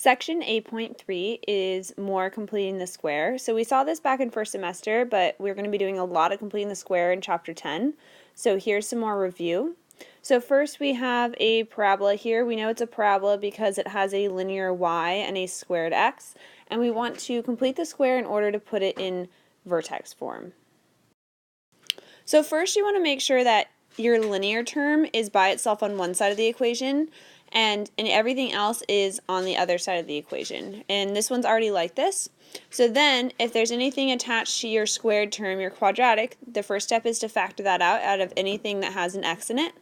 Section 8.3 is more completing the square. So we saw this back in first semester, but we're going to be doing a lot of completing the square in chapter 10. So here's some more review. So first we have a parabola here. We know it's a parabola because it has a linear y and a squared x. And we want to complete the square in order to put it in vertex form. So first you want to make sure that your linear term is by itself on one side of the equation and everything else is on the other side of the equation. And this one's already like this. So then if there's anything attached to your squared term, your quadratic, the first step is to factor that out of anything that has an x in it.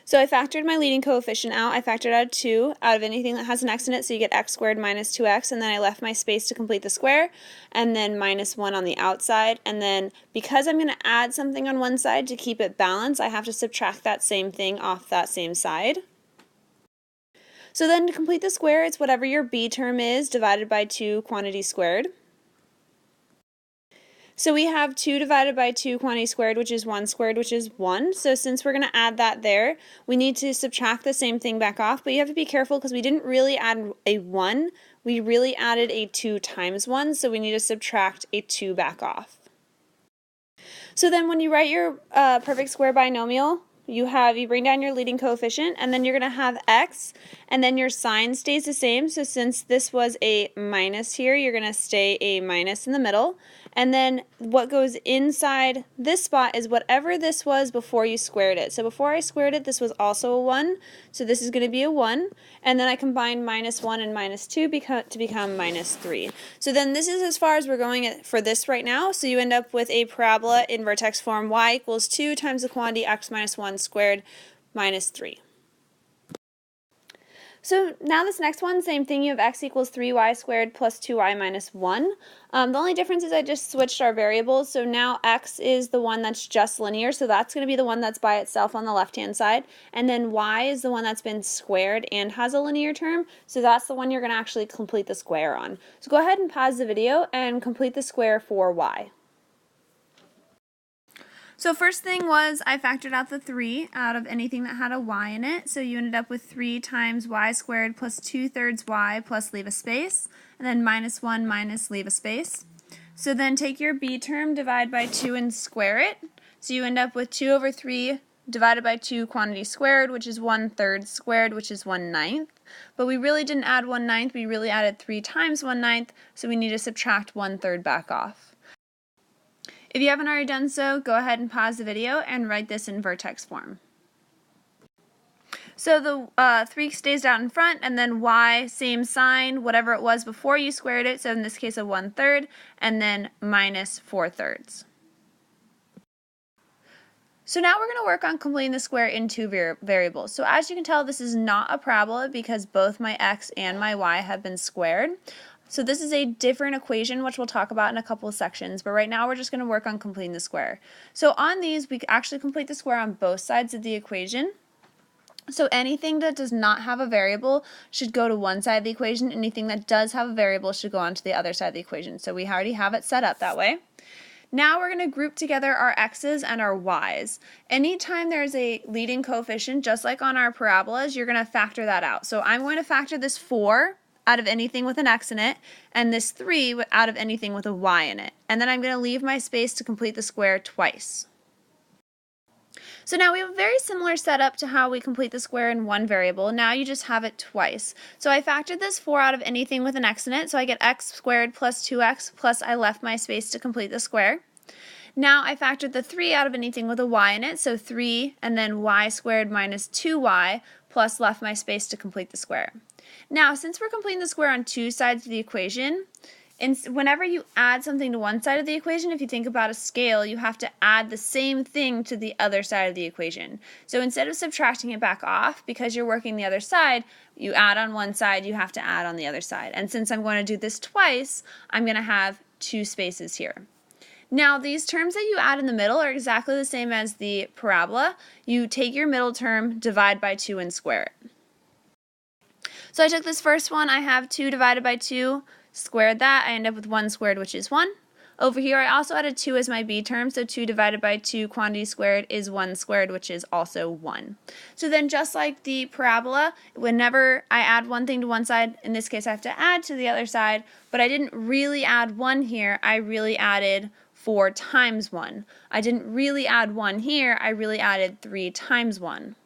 So I factored my leading coefficient out. I factored out 2 out of anything that has an x in it, so you get x squared minus 2x, and then I left my space to complete the square, and then minus 1 on the outside. And then because I'm going to add something on one side to keep it balanced, I have to subtract that same thing off that same side. So then to complete the square, it's whatever your b term is divided by 2 quantity squared. So we have 2 divided by 2 quantity squared, which is 1 squared, which is 1. So since we're going to add that there, we need to subtract the same thing back off. But you have to be careful because we didn't really add a 1. We really added a 2 times 1, so we need to subtract a 2 back off. So then when you write your perfect square binomial, you bring down your leading coefficient, and then you're going to have x, and then your sign stays the same. So since this was a minus here, you're going to stay a minus in the middle. And then what goes inside this spot is whatever this was before you squared it. So before I squared it, this was also a 1. So this is going to be a 1. And then I combine minus 1 and minus 2 to become minus 3. So then this is as far as we're going for this right now. So you end up with a parabola in vertex form y equals 2 times the quantity x minus 1 squared minus 3. So now this next one, same thing, you have x equals 3y squared plus 2y minus 1. The only difference is I just switched our variables, so now x is the one that's just linear, so that's going to be the one that's by itself on the left-hand side, and then y is the one that's been squared and has a linear term, so that's the one you're going to actually complete the square on. So go ahead and pause the video and complete the square for y. So first thing was I factored out the 3 out of anything that had a y in it. So you ended up with 3 times y squared plus 2/3 y plus leave a space. And then minus 1 minus leave a space. So then take your b term, divide by 2 and square it. So you end up with 2 over 3 divided by 2 quantity squared, which is 1/3 squared, which is 1/9. But we really didn't add 1/9, we really added 3 times 1/9, so we need to subtract 1/3 back off. If you haven't already done so, go ahead and pause the video and write this in vertex form. So the 3 stays out in front, and then y, same sign, whatever it was before you squared it, so in this case a 1/3, and then minus 4/3. So now we're going to work on completing the square in 2 variables. So as you can tell, this is not a parabola because both my x and my y have been squared. So this is a different equation, which we'll talk about in a couple of sections, but right now we're just going to work on completing the square. So on these, we actually complete the square on both sides of the equation. So anything that does not have a variable should go to one side of the equation. Anything that does have a variable should go on to the other side of the equation. So we already have it set up that way. Now we're going to group together our x's and our y's. Anytime there's a leading coefficient, just like on our parabolas, you're going to factor that out. So I'm going to factor this 4 out of anything with an x in it, and this 3 out of anything with a y in it. And then I'm going to leave my space to complete the square twice. So now we have a very similar setup to how we complete the square in one variable. Now you just have it twice. So I factored this 4 out of anything with an x in it, so I get x squared plus 2x, plus I left my space to complete the square. Now I factored the 3 out of anything with a y in it, so 3 and then y squared minus 2y, plus left my space to complete the square. Now, since we're completing the square on 2 sides of the equation, and whenever you add something to one side of the equation, if you think about a scale, you have to add the same thing to the other side of the equation. So instead of subtracting it back off, because you're working the other side, you add on one side, you have to add on the other side. And since I'm going to do this twice, I'm going to have 2 spaces here. Now, these terms that you add in the middle are exactly the same as the parabola. You take your middle term, divide by 2, and square it. So I took this first one, I have 2 divided by 2, squared that, I end up with 1 squared, which is 1, Over here, I also added 2 as my b term, so 2 divided by 2 quantity squared is 1 squared, which is also 1. So then just like the parabola, whenever I add one thing to one side, in this case I have to add to the other side, but I didn't really add 1 here, I really added 4 times 1. I didn't really add 1 here, I really added 3 times 1.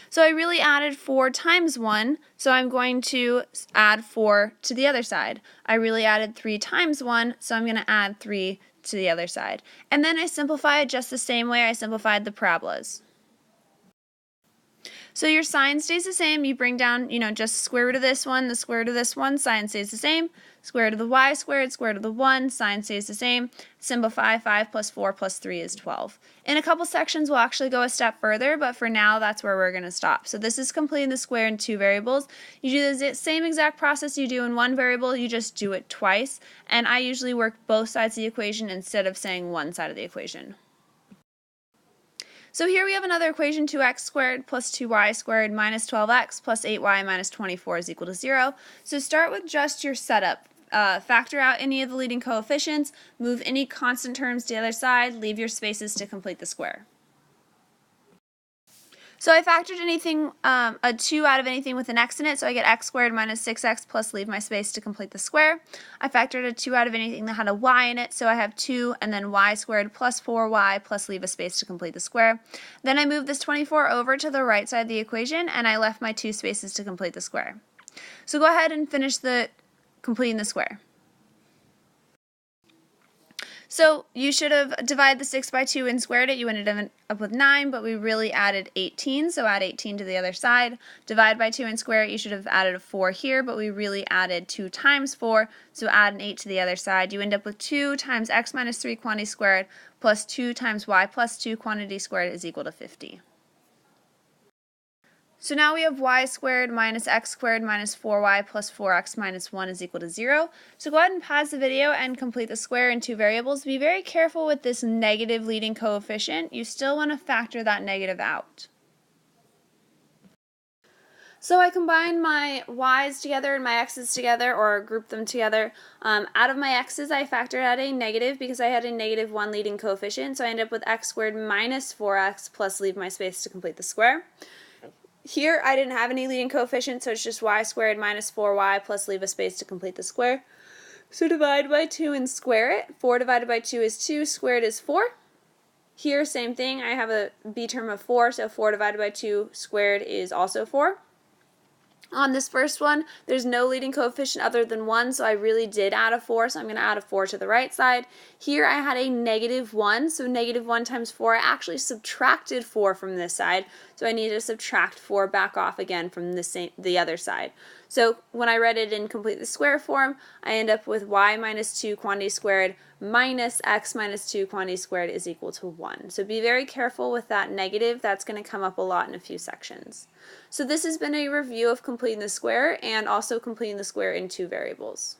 So I really added 4 times 1, so I'm going to add 4 to the other side. I really added 3 times 1, so I'm going to add 3 to the other side. And then I simplify it just the same way I simplified the parabolas. So your sign stays the same. You bring down, just the square root of this one, the square root of this one, sign stays the same. Square root of the y squared, square root of the 1, sign stays the same. Simplify, 5 plus 4 plus 3 is 12. In a couple sections, we'll actually go a step further, but for now, that's where we're going to stop. So this is completing the square in 2 variables. You do the same exact process you do in 1 variable, you just do it twice. And I usually work both sides of the equation instead of saying one side of the equation. So here we have another equation, 2x squared plus 2y squared minus 12x plus 8y minus 24 is equal to 0. So start with just your setup. Factor out any of the leading coefficients, move any constant terms to the other side, leave your spaces to complete the square. So I factored anything, a 2 out of anything with an x in it, so I get x squared minus 6x plus leave my space to complete the square. I factored a 2 out of anything that had a y in it, so I have 2 and then y squared plus 4y plus leave a space to complete the square. Then I moved this 24 over to the right side of the equation, and I left my 2 spaces to complete the square. So go ahead and finish completing the square. So you should have divided the 6 by 2 and squared it. You ended up with 9, but we really added 18, so add 18 to the other side. Divide by 2 and square it. You should have added a 4 here, but we really added 2 times 4, so add an 8 to the other side. You end up with 2 times x minus 3 quantity squared plus 2 times y plus 2 quantity squared is equal to 50. So now we have y squared minus x squared minus 4y plus 4x minus 1 is equal to 0. So go ahead and pause the video and complete the square in 2 variables. Be very careful with this negative leading coefficient. You still want to factor that negative out. So I combined my y's together and my x's together, or grouped them together. Out of my x's, I factored out a negative because I had a negative 1 leading coefficient. So I end up with x squared minus 4x plus leave my space to complete the square. Here, I didn't have any leading coefficient, so it's just y squared minus 4y plus leave a space to complete the square. So divide by 2 and square it. 4 divided by 2 is 2, squared is 4. Here, same thing, I have a b term of 4, so 4 divided by 2 squared is also 4. On this first one, there's no leading coefficient other than 1, so I really did add a 4, so I'm going to add a 4 to the right side. Here I had a negative 1, so negative 1 times 4, I actually subtracted 4 from this side, so I need to subtract 4 back off again from the other side. So when I read it in complete the square form, I end up with y minus 2 quantity squared minus x minus 2 quantity squared is equal to 1. So be very careful with that negative. That's going to come up a lot in a few sections. So this has been a review of completing the square and also completing the square in 2 variables.